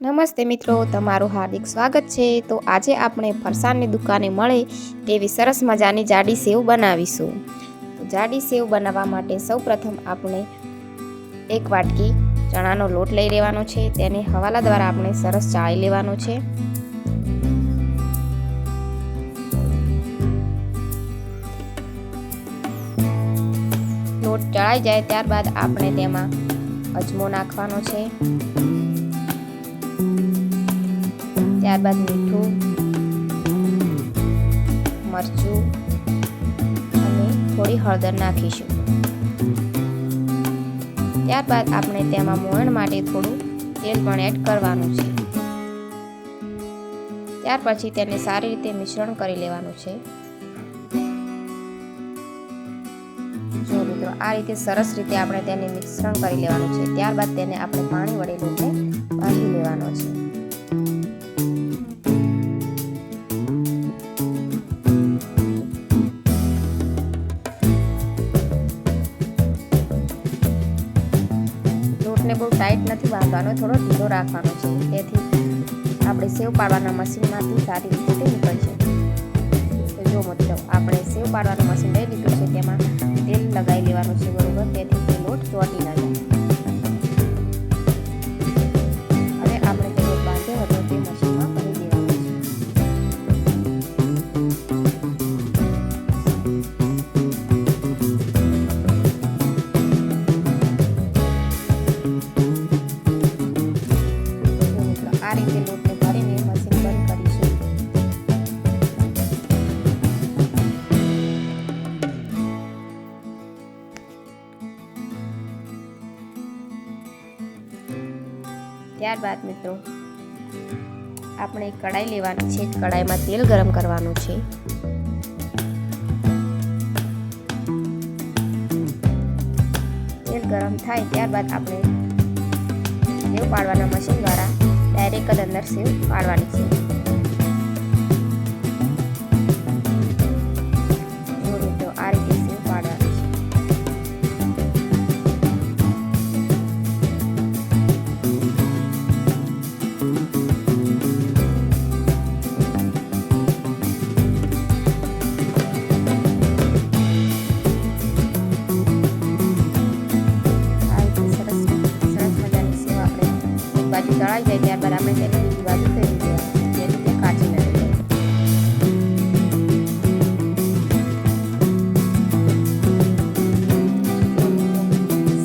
નમસ્તે મિત્રો, તમારું હાર્દિક સ્વાગત છે। તો આજે આપણે ફરસાણની દુકાને મળે તેવી સરસ મજાની જાડી સેવ બનાવીશું। તો જાડી સેવ બનાવવા માટે સૌપ્રથમ આપણે એક વાટકી ચણાનો લોટ લઈ લેવાનો છે। તેને હવાલા દ્વારા આપણે સરસ ચાળી લેવાનો છે। લોટ ચડાઈ જાય ત્યારબાદ આપણે તેમાં અજમો નાખવાનો છે, ત્યારબાદ મીઠું, મરચું અને થોડી હળદર નાખીશું। ત્યારબાદ આપણે તેમાં મોવણ માટે થોડું તેલ પણ એડ કરવાનું છે। ત્યાર પછી તેને સારી રીતે મિશ્રણ કરી લેવાનું છે। જો મિત્રો, આ રીતે સરસ રીતે આપણે તેને મિશ્રણ કરી લેવાનું છે। ત્યારબાદ તેને આપણે પાણી વડે લોટને બાંધી લેવાનો છે। લોટને બહુ ટાઈટ નથી બાંધવાનો, થોડો ઢીલો રાખવાનો છે, તેથી આપણે સેવ પાડવાના મશીનમાંથી સારી રીતે તે નીકળશે। તો જો મિત્રો, આપણે સેવ પાડવાનું મશીન લઈ લીધું છે, તેમાં તેલ લગાવી લેવાનું છે બરોબર, તેથી તે લોટ ચોંટી ના જાય। હવે આપણે જે લોટ બાંધ્યો હતો તે મશીનમાં ભરી દેવાનો છે। આ રીતે લોટને ભરીને મશીન બંધ કરીશું। ત્યારબાદ મિત્રો, આપણે કઢાઈ લેવાની છે। કઢાઈમાં તેલ ગરમ કરવાનું છે। તેલ ગરમ થાય ત્યારબાદ આપણે સેવ પાડવાના મશીન દ્વારા ડાયરેક્ટ જ અંદર સેવ પાડવાની છે। જો મિત્રો, આ રીતે સેવ પાડવાની છે। બાજુ તળાઈ જાય ત્યારબાદ આપણે તેને બીજી બાજુ ફેરવી દેવાનું, જેથી તે કાચી ન રહે।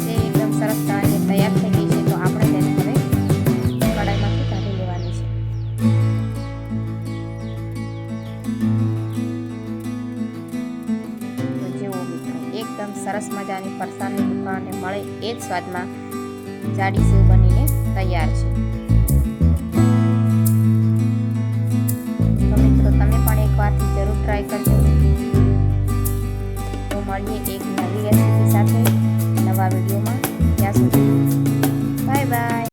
સેવ એકદમ સરસ તળાઈને તૈયાર થઈ ગઈ છે। તો આપણે તેને હવે કઢાઈમાંથી કાઢી લેવાની છે। તો જુઓ મિત્રો, એકદમ સરસ મજાની ફરસાણની દુકાને મળે એ જ સ્વાદમાં જાડી સેવ